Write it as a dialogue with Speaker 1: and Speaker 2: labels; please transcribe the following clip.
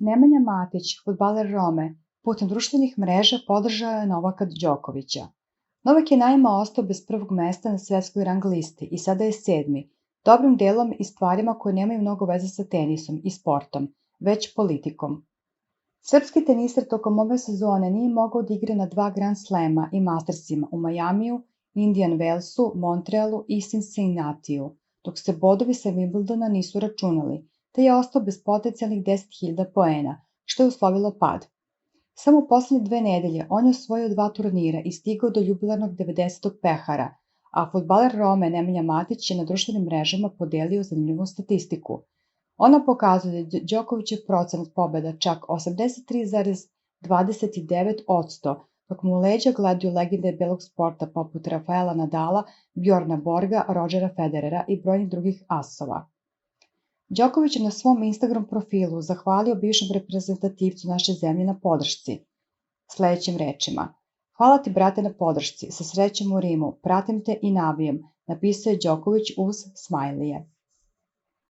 Speaker 1: Nemanja Matić, fudbaler Rome, putem društvenih mreža podržao je Novaka Đokovića. Novak je naime ostao bez prvog mesta na svetskoj rang listi i sada je 7. Dobrim delom i stvarima koje nemaju mnogo veze sa tenisom i sportom, već politikom. Srpski teniser tokom ove sezone nije mogao da igra na 2 Grand Slema i Mastersima u Majamiju, Indian Wellsu, Montrealu i Cincinnatiju, dok se bodovi sa Wimbledona nisu računali, te je ostao bez potencijalnih 10.000 poena, što je uslovilo pad. Samo u poslednje 2 nedelje on je osvojio 2 turnira i stigao do jubilarnog 90. pehara, a fudbaler Rome Nemanja Matić je na društvenim mrežama podelio zanimljivu statistiku. Ona pokazuje da je Đokovićev procenat pobeda čak 83,29%, dok mu leđa gledaju legende belog sporta poput Rafaela Nadala, Bjorna Borga, Rodgera Federera i brojnih drugih asova. Đoković je na svom Instagram profilu zahvalio bivšem reprezentativcu naše zemlje na podršci. Sledećim rečima: "Hvala ti, brate, na podršci, sa srećom u Rimu, pratim te i navijam", napisao je Đoković uz smajlije.